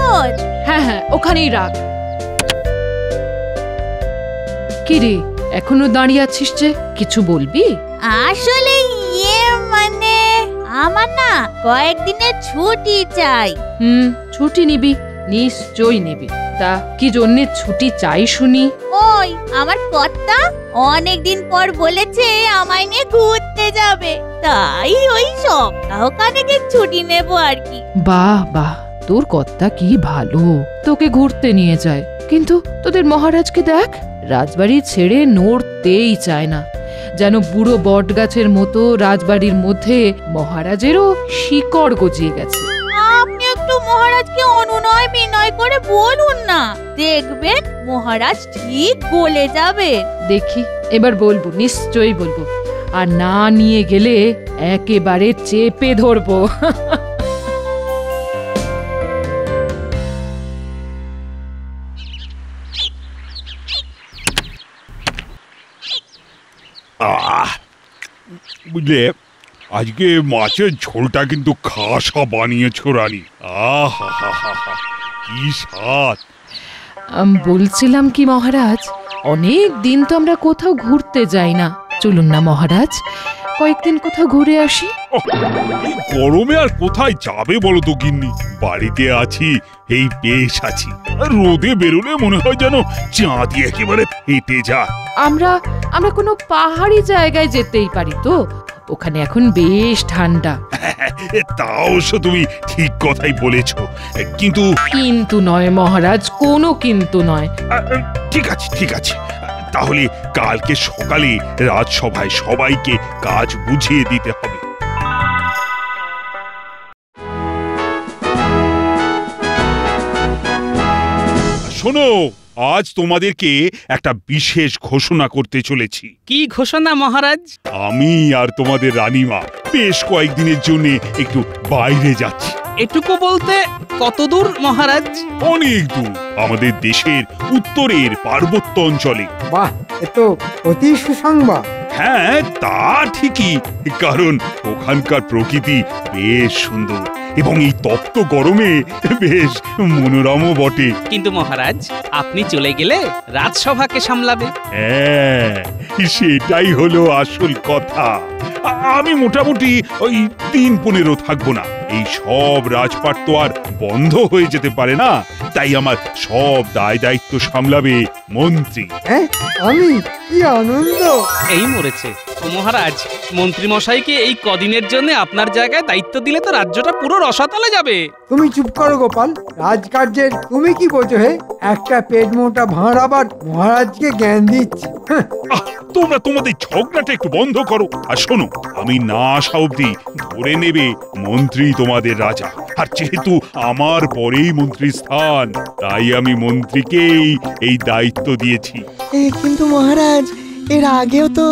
কাগজ? হ্যাঁ হ্যাঁ, ওখানেই রাখ। কি রে, এখনো দাঁড়িয়ে আছিস যে? কিছু বলবি? আসলে মানে আমার না কয়েকদিনের ছুটি চাই। ছুটি নিবি? নিশ্চয়ই নিবি। তা কি জন্যে ছুটি চাই শুনি? ওই আমার কর্তা অনেকদিন পর বলেছে আমায় নিয়ে ঘুরতে যাবে, তাই ওই সপ্তাহখানেকের ছুটি নেব আর কি। বাহ বাহ, তোর কর্তা কি ভালো, তোকে ঘুরতে নিয়ে যায়। কিন্তু তোদের মহারাজকে দেখ, রাজবাড়ি ছেড়ে নড়তেই চায় না, যেন বুড়ো বট গাছের মতো রাজবাড়ির মধ্যে মহারাজেরও শিকড় গজিয়ে গেছে। আপনি একটু মহারাজকে অনুনয় বিনয় করে বলুন না, দেখবেন মহারাজ ঠিক বলে যাবে। দেখি, এবার বলবো, নিশ্চয়ই বলবো। আর না নিয়ে গেলে একেবারে চেপে ধরবো। বুঝলে, আজকে মাছের ঝোলটা কিন্তু খাসা বানিয়েছো রানী। আহা হা হা হা, কি স্বাদ! বলছিলাম কি মহারাজ, অনেক দিন তো আমরা কোথাও ঘুরতে যাই না। চলুন না মহারাজ, কয়েকদিন কোথাও ঘুরে আসি। এই গরমে আর কোথায় যাবে বলো তো গিন্নি? বাড়িতে আছি, এই বেশ আছি। রোদে বেরোলে মনে হয় যেন চাঁদি একেবারে ফেটে যায়। আমরা কোনো পাহাড়ি জায়গায় যেতেই পারি তো? ওখানে এখন বেশ ঠান্ডা। তা অবশ্য তুমি ঠিক কথাই বলেছো, কিন্তু কিন্তু নয় মহারাজ, কোনো কিন্তু নয়। ঠিক আছে ঠিক আছে, তাহলে কালকে সকালে রাজসভায় সবাইকে কাজ বুঝিয়ে দিতে হবে। শোনো, আজ তোমাদেরকে একটা বিশেষ ঘোষণা করতে চলেছি। কি ঘোষণা মহারাজ? আমি আর তোমাদের রানীমা বেশ কয়েকদিনের জন্য একটু বাইরে যাচ্ছি। এটুকু বলতে কত দূর মহারাজ? অনেক দূর, আমাদের দেশের উত্তরের পার্বত্য অঞ্চলে। বাহ, এ তো অতি সুসংবাদ। হ্যাঁ, তা ঠিকই, কারণ ওখানকার প্রকৃতি বেশ সুন্দর এবং এই তপ্ত গরমে বেশ মনোরমও বটে। কিন্তু মহারাজ, আপনি চলে গেলে রাজসভাকে সামলাবে। হ্যাঁ, সেটাই হলো আসল কথা। আমি মোটামুটি ওই 3-15 থাকবো না। এই সব রাজপাট তো আর বন্ধ হয়ে যেতে পারে না, তাই আমার সব দায় দায়িত্ব সামলাবে মন্ত্রী। হ্যাঁ, আমি কি আনন্দ! এই মরেছে। ও মহারাজ, মন্ত্রী মশাইকে এই কদিনের জন্য আপনার জায়গায় দায়িত্ব দিলে তো রাজ্যটা পুরো রসাতলে যাবে। তুমি চুপ করো গোপাল, রাজকার্যের তুমি কি বোঝো? হে, একটা পেট মোটা ভাঁড় আবার মহারাজকে জ্ঞান দিচ্ছে। তোমরা তোমাদের ঝগড়াটা একটু বন্ধ করো। আর শোনো, আমি না আসা অব্দি ধরে নেবে মন্ত্রী তোমাদের রাজা। আর যেহেতু আমার পরেই মন্ত্রী স্থান, তাই আমি মন্ত্রীকেই এই দায়িত্ব দিয়েছি। কিন্তু মহারাজ, এর আগেও তো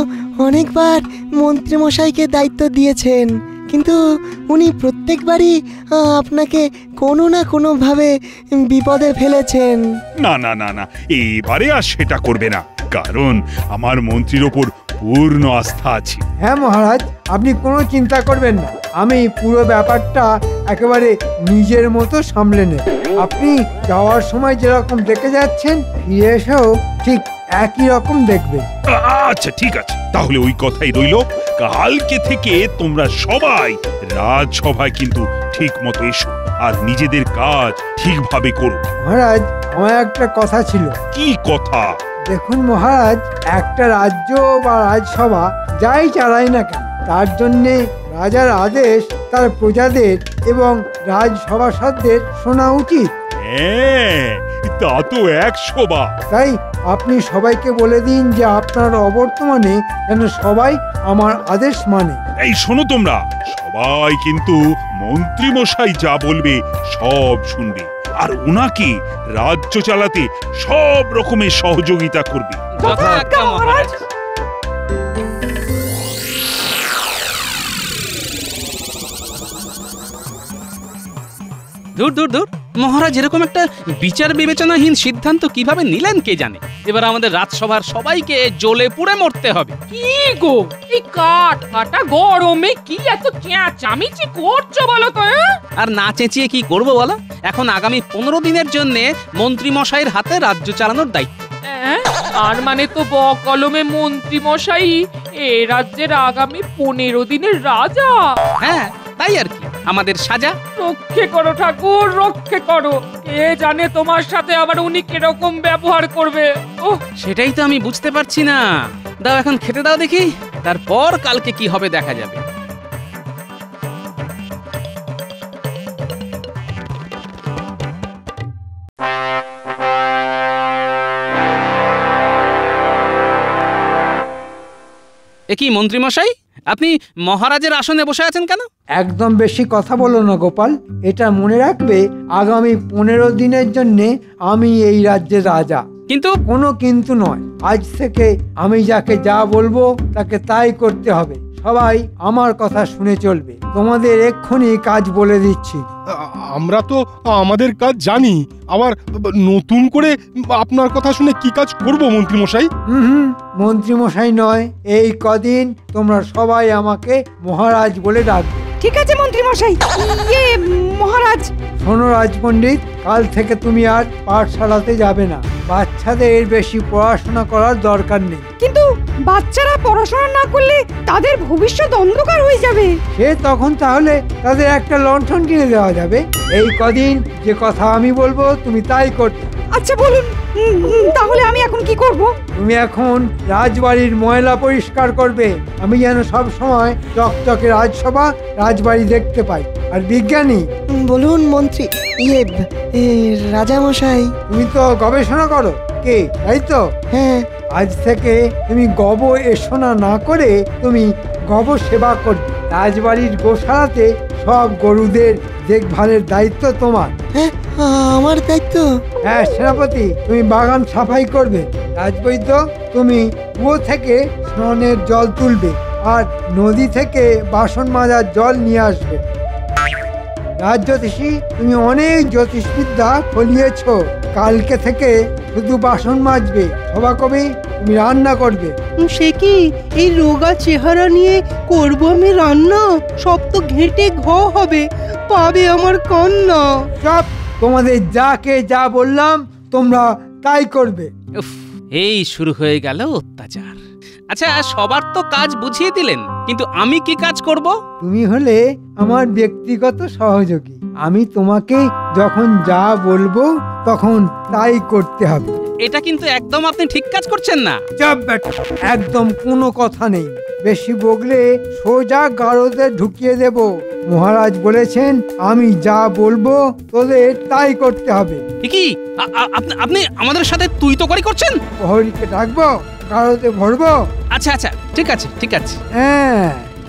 অনেকবার মন্ত্রী মশাইকে দায়িত্ব দিয়েছেন, কিন্তু উনি প্রত্যেকবারই আপনাকে কোনো না কোনোভাবে বিপদে ফেলেছেন। না না না না, এবারে আর সেটা করবে না, কারণ আমার মন্ত্রীর ওপর পূর্ণ আস্থা আছে। হ্যাঁ মহারাজ, আপনি কোনো চিন্তা করবেন না, আমি পুরো ব্যাপারটা একেবারে নিজের মতো সামলে নেব। আপনি যাওয়ার সময় যেরকম দেখে যাচ্ছেন, ফিরে এসেও ঠিক একই রকম দেখবেন। আচ্ছা ঠিক আছে, তাহলে ওই কথাই রইল। কালকে থেকে তোমরা সবাই রাজসভায় কিন্তু ঠিক মতো এসো আর নিজেদের কাজ ঠিকভাবে করো। মহারাজ, আমার একটা কথা ছিল। কি কথা? দেখুন মহারাজ, একটা রাজ্য বা রাজসভা যাই চালায় না কেন, তার জন্যে রাজার আদেশ তার প্রজাদের এবং রাজসভাসদদের শোনা উচিত। হ্যাঁ, তা তো 100 বার। তাই আপনি সবাইকে বলে দিন যে আপনার অবর্তমানে যেন সবাই আমার আদেশ মানে। এই শোনো, তোমরা সবাই কিন্তু মন্ত্রী মশাই যা বলবে সব শুনবে, আর ওনাকে রাজ্য চালাতে সব রকমের সহযোগিতা করবে। যথাজ্ঞা মহারাজ। দূর দূর দূর, মহারাজ এরকম একটা বিচার বিবেচনাহীন সিদ্ধান্ত কিভাবে নিলেন কে জানে। এবার আমাদের রাজসভার সবাইকে জ্বলে পুড়ে মরতে হবে। কি গো, এই কাঠ ফাটা গরমে কি এত চেঁচামেচি করছো বলো তো? আর না চেঁচিয়ে কি করব বলো? এখন আগামী 15 দিনের জন্য মন্ত্রী মশাইয়ের হাতে রাজ্য চালানোর দায়িত্ব। আর মানে তো কলমে মন্ত্রী মশাই এ রাজ্যের আগামী 15 দিনের রাজা। হ্যাঁ, তাই আর কি, আমাদের সাজা। রক্ষে করো ঠাকুর, রক্ষে করো। কে জানে তোমার সাথে আবার উনি কিরকম ব্যবহার করবে। ওহ, সেটাই তো আমি বুঝতে পারছি না। দাও এখন খেতে দাও দেখি, তারপর কালকে কি হবে দেখা যাবে। এ কি মন্ত্রী মশাই, আপনি মহারাজের আসনে বসে আছেন কেন? একদম বেশি কথা বলো না গোপাল। এটা মনে রাখবে, আগামী 15 দিনের জন্য আমি এই রাজ্যের রাজা। কিন্তু কোনো কিন্তু নয়, আজ থেকে আমি যাকে যা বলবো তাকে তাই করতে হবে। সবাই আমার কথা শুনে চলবে। তোমাদের এক্ষুনি কাজ বলে দিচ্ছি। আমরা তো আমাদের কাজ জানি, আবার নতুন করে আপনার কথা শুনে কি কাজ করব মন্ত্রী মশাই? মন্ত্রী মশাই নয়, এই কদিন তোমরা সবাই আমাকে মহারাজ বলে ডাকবে। ঠিক আছে মন্ত্রী মশাই। মহারাজ। শোনো রাজপণ্ডিত, কাল থেকে তুমি আর পাঠশালাতে যাবে না। বাচ্চাদের বেশি পড়াশোনা করার দরকার নেই। কিন্তু বাচ্চারা পড়াশোনা না করলে তাদের ভবিষ্যৎ অন্ধকার হয়ে যাবে। সে তখন তাহলে তাদের একটা লণ্ঠন কিনে দেওয়া যাবে। এই কদিন যে কথা আমি বলবো তুমি তাই করতে। আচ্ছা বলুন, তাহলে আমি এখন কি করব? তুমি এখন রাজবাড়ির ময়লা পরিষ্কার করবে। আমি যেন সব সময় চকচকে রাজসভা রাজবাড়ি দেখতে পাই। আর বিজ্ঞানী। বলুন মন্ত্রী, রাজা মশাই। তুমি তো গবেষণা করো কে, তাই তো? হ্যাঁ। আজ থেকে তুমি গব এসোনা না করে তুমি গব সেবা করবে। রাজবাড়ির গোশালাতে সব গরুদের দেখভালের দায়িত্ব তোমার। হ্যাঁ, আমার দায়িত্ব? হ্যাঁ সেনাপতি, তুমি বাগান সাফাই করবে। রাজবৈদ্য, তুমি কুয়ো থেকে স্নানের জল তুলবে আর নদী থেকে বাসন মাজার জল নিয়ে আসবে। রাজজ্যোতিষী, তুমি অনেক জ্যোতিষবিদ্যা ফলিয়েছ। কালকে থেকে শুধু বাসন মাজবে। সভাকবি, তুমি রান্না করবে। সে কি, এই রোগা চেহারা নিয়ে করব আমি রান্না? সব তো ঘেঁটে ঘ হবে, পাবে আমার কন্যা। সব তোমাদের যাকে যা বললাম তোমরা তাই করবে। উফ, এই শুরু হয়ে গেল অত্যাচার। আচ্ছা, সবার তো কাজ বুঝিয়ে দিলেন, কিন্তু আমি কি কাজ করব? তুমি হলে আমার ব্যক্তিগত সহযোগী। আমি তোমাকে যখন যা বলবো তখন তাই করতে হবে। এটা কিন্তু একদম আপনি ঠিক কাজ করছেন না। চাপ বেটা, একদম কোনো কথা নেই। বেশি বগলে সোজা গারদে ঢুকিয়ে দেব। মহারাজ বলেছেন আমি যা বলবো তোদের তাই করতে হবে। কি আপনি আমাদের সাথে তুই তো করি করছেন? প্রহরীকে ডাকবো, গারদে ভরবো। আচ্ছা আচ্ছা, ঠিক আছে ঠিক আছে। হ্যাঁ,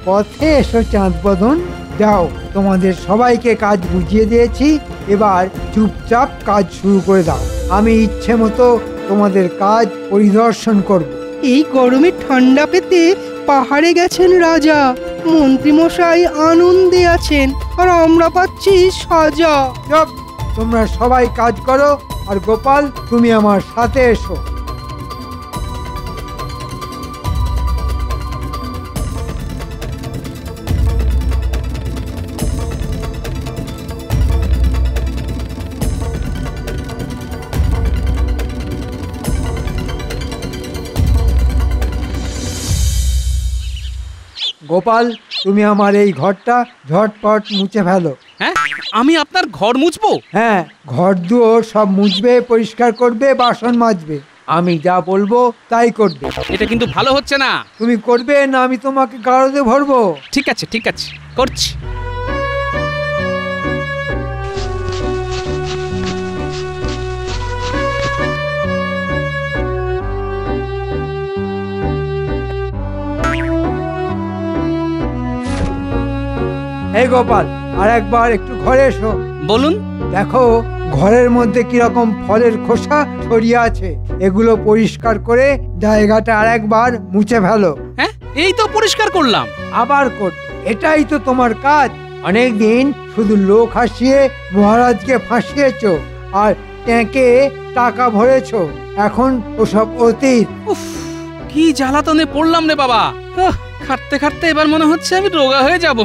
পথে এসো চাঁদ বদন। যাও, তোমাদের সবাইকে কাজ বুঝিয়ে দিয়েছি। এবার চুপচাপ কাজ শুরু করে দাও। আমি ইচ্ছে মতো তোমাদের কাজ পরিদর্শন করব। এই গরমে ঠান্ডা পেতে পাহাড়ে গেছেন রাজা, মন্ত্রীমশাই আনন্দে আছেন, আর আমরা পাচ্ছি সাজা। চুপ, তোমরা সবাই কাজ করো। আর গোপাল, তুমি আমার সাথে এসো। গোপাল, তুমি আমার এই ঘরটা ঝটপট মুছে ফেলো। হ্যাঁ, আমি আপনার ঘর মুছবো? হ্যাঁ, ঘর দুয়ার সব মুছবে, পরিষ্কার করবে, বাসন মাজবে। আমি যা বলবো তাই করবে। এটা কিন্তু ভালো হচ্ছে না। তুমি করবে না আমি তোমাকে গারদে ভরবো। ঠিক আছে ঠিক আছে, করছি। এই গোপাল, আর একবার একটু ঘরে এসো। বলুন। দেখো ঘরের মধ্যে কিরকম ফলের খোসা ছড়িয়ে আছে। এগুলো পরিষ্কার করে জায়গাটা আরেকবার মুছে ফেলো। হ্যাঁ, এই তো পরিষ্কার করলাম। আবার কর, এটাই তো তোমার কাজ। অনেক দিন শুধু লোক হাসিয়ে মহারাজকে ফাঁসিয়েছো আর ট্যাঁকে টাকা ভরেছো, এখন ওসব অতীত। উফ, কি জ্বালাতনে পড়লাম রে বাবা। খাটতে খাটতে এবার মনে হচ্ছে আমি রোগা হয়ে যাব।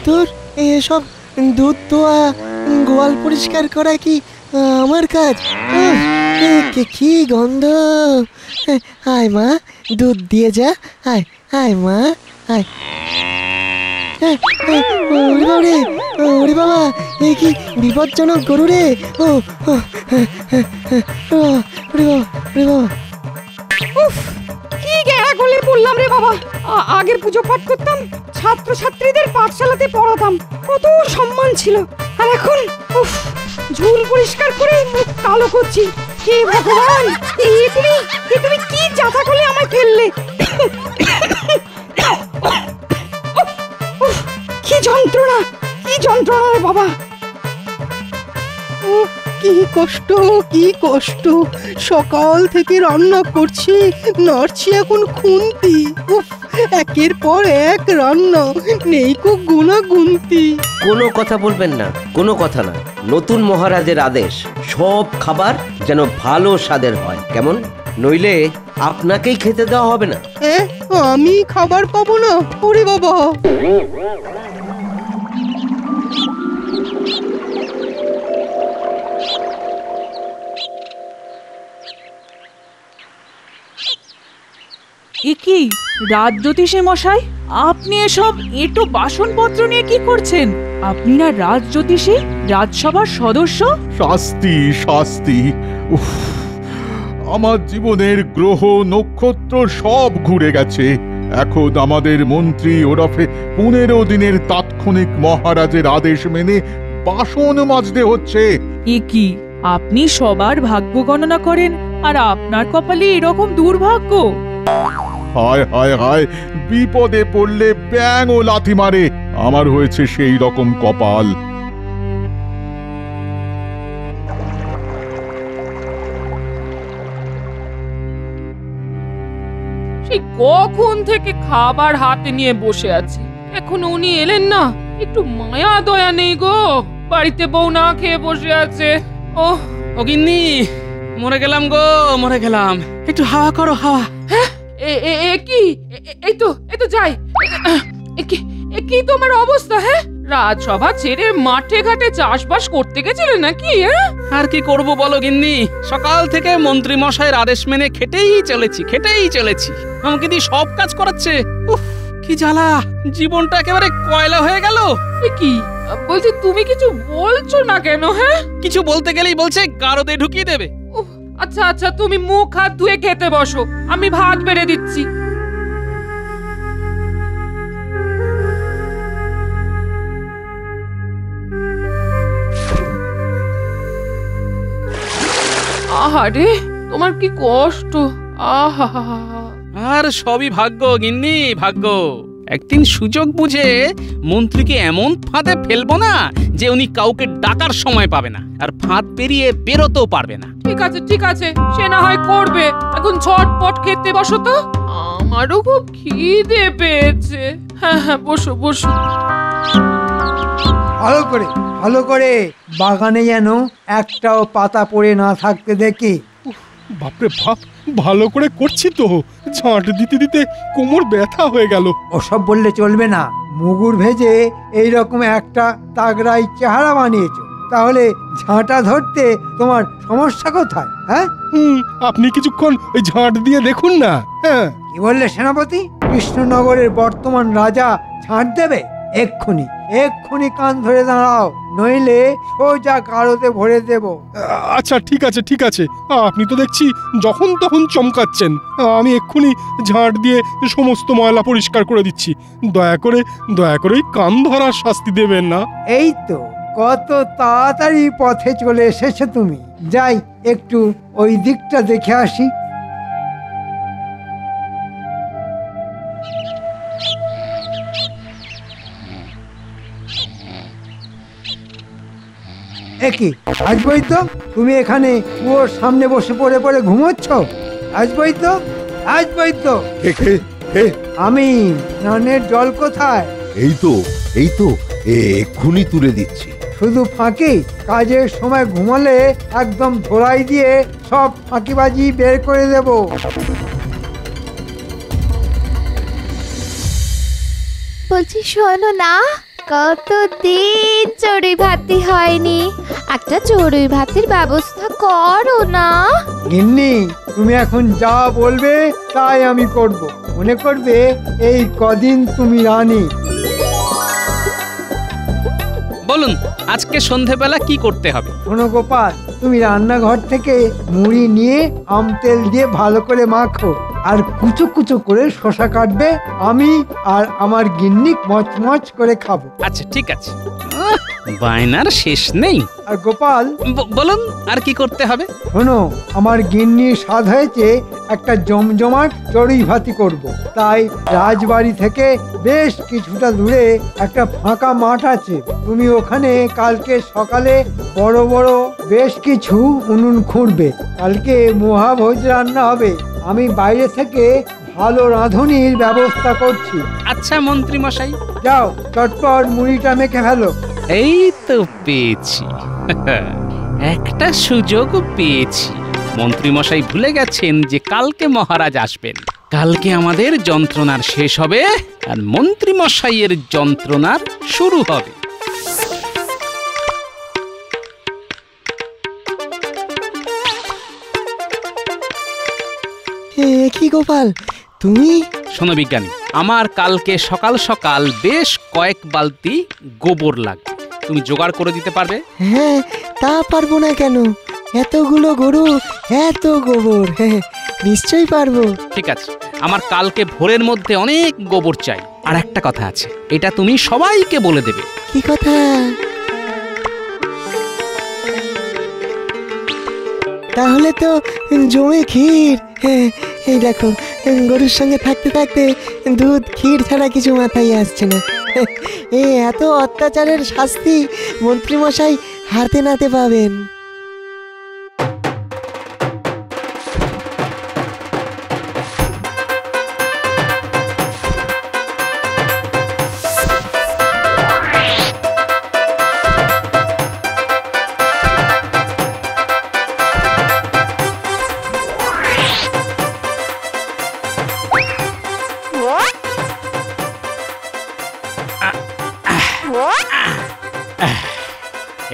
ধুর, এসব দুধ দোয়া গোয়াল পরিষ্কার করা কি আমার কাজ? কি গন্ধ! আয় মা, দুধ দিয়ে যা। আয় আয় মা, আয়। ওরে বাবা, এ কি বিপজ্জনক গরু রে! ও ওরে বাবা। উফ, কি গেঁড়া গলে পড়লাম রে বাবা। আগের পুজো পাঠ করতাম, ছাত্রছাত্রীদের পাঠশালাতে পড়াতাম, কত সম্মান ছিল। আর এখন উফ, ঝুল পরিষ্কার করে মুখ কালো করছি। হে ভগবান, তুমি কি জাতা করলে আমায় ফেললে! কি যন্ত্রণা রে বাবা। কি কষ্ট, সকাল থেকে রান্না করছি, নাড়ছি এখন খুন্তি। উফ, একের পর এক রান্না, নেই কো গুনা গুনতি। কোনো কথা বলবেন না, কোনো কথা না। নতুন মহারাজের আদেশ, সব খাবার যেন ভালো স্বাদের হয়, কেমন? নইলে আপনাকেই খেতে দেওয়া হবে না। আমি খাবার পাবো না? ওরে বাবা! কি রাজজ্যোতিষী মশাই, আপনি এসব এঁটো বাসনপত্র নিয়ে কি করছেন? আপনি না রাজজ্যোতিষী, রাজসভার সদস্য? শাস্তি। উফ, আমার জীবনের গ্রহ নক্ষত্র সব ঘুরে গেছে। এখন আমাদের মন্ত্রী ওরফে 15 দিনের তাৎক্ষণিক মহারাজের আদেশ মেনে বাসন মাজতে হচ্ছে। কি আপনি সবার ভাগ্য গণনা করেন, আর আপনার কপালে এরকম দুর্ভাগ্য? হায়, বিপদে পড়লে ব্যাঙ ও লাথি মারে। আমার হয়েছে সেই রকম কপাল। সেই কখন থেকে খাবার হাতে নিয়ে বসে আছি, এখন উনি এলেন না। একটু মায়া দয়া নেই গো, বাড়িতে বউ না খেয়ে বসে আছে। ও গিন্নি, মরে গেলাম গো, মরে গেলাম। একটু হাওয়া করো, হাওয়া। হ্যাঁ, এই তো যাই। কি তোমার অবস্থা? হ্যাঁ, রাজসভা ছেড়ে মাঠে ঘাটে চাষবাস করতে গেছিলে নাকি? আর কি করব বলো গিন্নি, সকাল থেকে মন্ত্রী মশাইয়ের আদেশ মেনে খেটেই চলেছি। আমাকে দিয়ে সব কাজ করাচ্ছে। উফ, কি জ্বালা, জীবনটা একেবারে কয়লা হয়ে গেল। কি বলছি, তুমি কিছু বলছো না কেন? হ্যাঁ, কিছু বলতে গেলেই বলছে গারদে ঢুকিয়ে দেবে। আচ্ছা, তুমি মুখ হাত ধুয়ে খেতে বসো, আমি ভাত বেড়ে দিচ্ছি। আহারে, তোমার কি কষ্ট! আহা, আর সবই ভাগ্য গিন্নি, ভাগ্য। একদিন সুযোগ বুঝে মন্ত্রীকে এমন ফাঁদে ফেলবো না যে উনি কাউকে ডাকার সময় পাবে না, আর ফাঁদ পেরিয়ে বেরোতেও পারবে না। ঠিক আছে, সে না হয় করবে। এখন ঝটপট খেতে বসো তো, আমারও খুব খিদে পেয়েছে। হ্যাঁ, বসো। ভালো করে বাগানে যেন একটাও পাতা পড়ে না থাকতে দেখি। বাপরে বাপ, ভালো করে করছি তো, ঝাঁট দিতে কোমর ব্যথা হয়ে গেল। ওসব বললে চলবে না। মুগুর ভেজে এইরকম একটা তাগড়াই চেহারা বানিয়েছো, তাহলে ঝাঁটা ধরতে তোমার সমস্যা কোথায়? হ্যাঁ, আপনি কিছুক্ষণ ওই ঝাঁট দিয়ে দেখুন না। হ্যাঁ, কি বললে সেনাপতি? কৃষ্ণনগরের বর্তমান রাজা ঝাঁট দেবে? এক্ষুনি কান ধরে দাঁড়াও, নইলে সোজা গারদে ভরে দেব। আচ্ছা, ঠিক আছে। আপনি তো দেখছি যখন তখন চমকাচ্ছেন। আমি এক্ষুনি ঝাঁট দিয়ে সমস্ত ময়লা পরিষ্কার করে দিচ্ছি। দয়া করে কান ধরার শাস্তি দেবেন না। এই তো কত তাড়াতাড়ি পথে চলে এসেছো তুমি। যাই, একটু ওই দিকটা দেখে আসি। কি আসবই তো? তুমি এখানে ওর সামনে বসে পড়ে পড়ে ঘুমোচ্ছ? আসবই তো, আসবই তো। আমি। স্নানের জল কোথায়? এই তো এক্ষুনি তুলে দিচ্ছি। শুধু ফাঁকি? কাজের সময় ঘুমালে একদম ধরাই দিয়ে সব ফাঁকিবাজি বের করে দেব। বলছি শোনো না, কতদিন চড়ুই ভাতি হয়নি, একটা চড়ুই ভাতির ব্যবস্থা করো না। গিন্নি, তুমি এখন যা বলবে তাই আমি করব। মনে করবে এই কদিন তুমি রানী। বলুন আজকে সন্ধেবেলা কি করতে হবে? শোনো গোপাল, তুমি রান্নাঘর থেকে মুড়ি নিয়ে আম তেল দিয়ে ভালো করে মাখো, আর কুচো কুচো করে শসা কাটবে। আমি আর আমার গিন্নি মচমচ করে খাবো। আচ্ছা ঠিক আছে। বায়নার শেষ নেই। আর গোপাল, বলুন আর কি করতে হবে? শোনো, আমার গিন্নির স্বাদ হয়েছে একটা জমজমাট চড়ুই ভাতি করব। তাই রাজবাড়ি থেকে বেশ কিছুটা দূরে একটা ফাঁকা মাঠ আছে। তুমি ওখানে কালকে সকালে বড় বড় বেশ কিছু উনুন খুঁড়বে। কালকে মহাভোজ রান্না হবে। আমি বাইরে থেকে ভালো রাঁধুনির ব্যবস্থা করছি। আচ্ছা মন্ত্রী মশাই। যাও, চটপট মুড়িটা মেখে ফেলো। এই তো পেয়েছি, একটা সুযোগ পেয়েছি। মন্ত্রী মশাই ভুলে গেছেন যে কালকে মহারাজ আসবেন। কালকে আমাদের যন্ত্রণার শেষ হবে আর মন্ত্রী মশাইয়ের যন্ত্রণার শুরু হবে। কি গোপাল, তুমি? শোনো বিজ্ঞানী, আমার কালকে সকাল সকাল বেশ কয়েক বালতি গোবর লাগবে। তুমি জোগাড় করে দিতে পারবে? হ্যাঁ, তা পারবো না কেন? এতগুলো গরু, এত গোবর, হ্যাঁ নিশ্চয়ই পারবো। ঠিক আছে, আমার কালকে ভোরের মধ্যে অনেক গোবর চাই। আর একটা কথা আছে, এটা তুমি সবাইকে বলে দেবে। কি কথা? তাহলে তো জমে ক্ষীর। হ্যাঁ, এই দেখো, গরুর সঙ্গে থাকতে থাকতে দুধ ক্ষীর ছাড়া কিছু মাথায় আসছে না। এত অত্যাচারের শাস্তি মন্ত্রীমশাই হাতে নাতে পাবেন।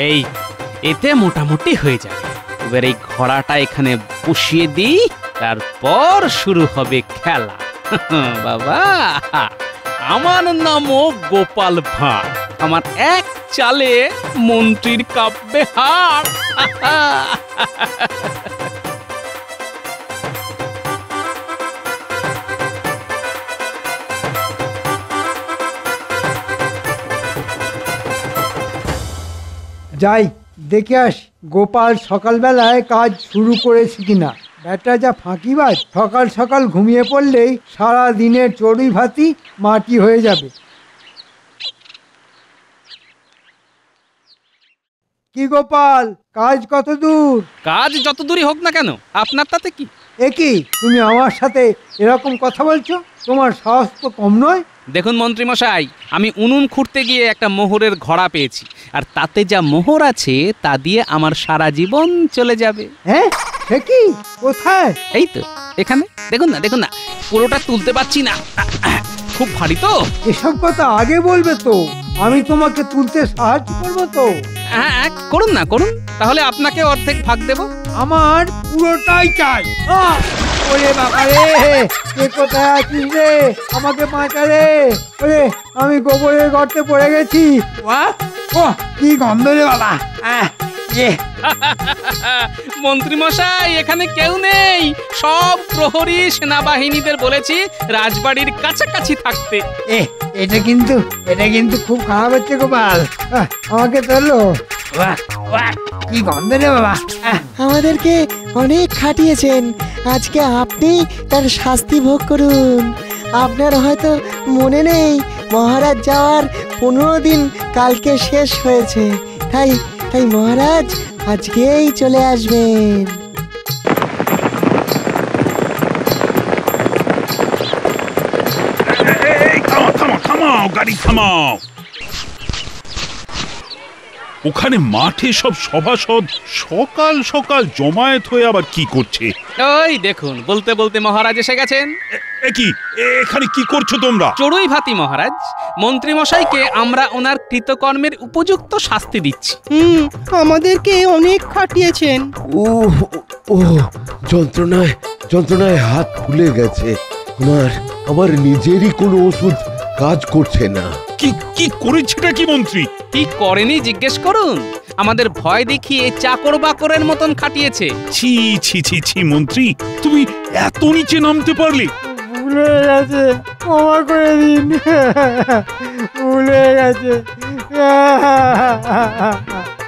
এই এতে মোটামুটি হয়ে যাবে। এবার এই ঘোড়াটা এখানে বসিয়ে দিই, তারপর শুরু হবে খেলা। বাবা, আমার নামও গোপাল ভাঁড়। আমার এক চালে মন্ত্রীর কাঁপবে হাড়। যাই দেখে আস গোপাল সকালবেলায় কাজ শুরু করেছে কিনা। ব্যাটা যা ফাঁকিবাজ, সকাল সকাল ঘুমিয়ে পড়লেই সারা দিনের চড়ুই ভাতি মাটি হয়ে যাবে। কি গোপাল, কাজ কত দূর? কাজ যত দূরই হোক না কেন, আপনার তাতে কি? কি তুমি আমার সাথে এরকম কথা বলছো? তোমার সাহস তো কম নয়। দেখুন মন্ত্রী মশাই, আমি উনুন খুঁড়তে গিয়ে একটা মোহরের ঘোড়া পেয়েছি, আর তাতে যা মোহর আছে তা দিয়ে আমার সারা জীবন চলে যাবে। হ্যাঁ, সে কি? কোথায়? এই তো এখানে, দেখুন না, দেখুন না, পুরোটা তুলতে পারছি না, খুব ভারী তো। এসব কথা আগে বলবে তো, আমি তোমাকে তুলতে সাহায্য করবো তো। হ্যাঁ করুন না, করুন, তাহলে আপনাকে অর্ধেক ভাগ দেব। আমার পুরোটাই চাই। ওরে বাবা রে, কে কোথায় আছিস রে? আমাকে বাঁচা রে। ওরে, আমি গোবরের গর্তে পড়ে গেছি। ও কি গন্ধ রে বাবা। মন্ত্রী মশাই, এখানে কেউ নেই। সব প্রহরী সেনাবাহিনীদের বলেছি রাজবাড়ির কাছাকাছি থাকতে। এটা কিন্তু খুব খারাপ হচ্ছে গোপাল। আমাকে তোলো। কি গন্ধ রে বাবা। আমাদেরকে অনেক খাটিয়েছেন, আজকে আপনি তার শাস্তি ভোগ করুন। আপনার হয়তো মনে নেই, মহারাজ যাওয়ার 15 দিন কালকে শেষ হয়েছে। তাই তাই মহারাজ আজকেই চলে আসবেন। থামাও গাড়ি থামাও। ওখানে মাঠে সব সভাসদ সকাল সকাল জমায়েত হয়ে আবার কি করছে? ওই দেখুন, বলতে বলতে মহারাজ এসে গেছেন। এখানে কি করছো তোমরা? চড়ুই ভাতি মহারাজ, মন্ত্রী মশাইকে আমরা ওনার কৃতকর্মের উপযুক্ত শাস্তি দিচ্ছি। আমাদেরকে অনেক খাটিয়েছেন। ও যন্ত্রণায় যন্ত্রণায় হাত ফুলে গেছে। আমার নিজেরই কোনো ওষুধ কাজ করছে না। কি করেছেটা কি মন্ত্রী? কি করেনি জিজ্ঞেস করুন। আমাদের ভয় দেখিয়ে চাকর বাকরের মতন খাটিয়েছে। ছি ছি ছি ছি মন্ত্রী, তুমি এত নিচে নামতে পারলে? ভুলে গেছে, ক্ষমা করে দিন, ভুলে গেছে।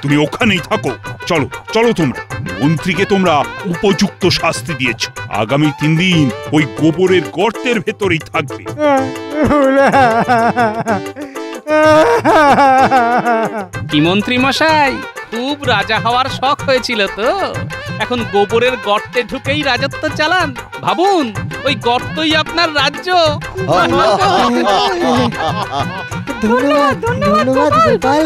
তুমি ওখানেই থাকো। চলো চলো, তোমরা মন্ত্রীকে তোমরা উপযুক্ত শাস্তি দিয়েছো। আগামী 3 দিন ওই গোবরের গর্তের ভেতরেই থাকবে। কি মন্ত্রী মশাই, খুব রাজা হওয়ার শখ হয়েছিল তো, এখন গোবরের গর্তে ঢুকেই রাজত্ব চালান? ভাবুন, ওই গর্তই আপনার রাজ্য। ধন্যবাদ ধন্যবাদ গোপাল।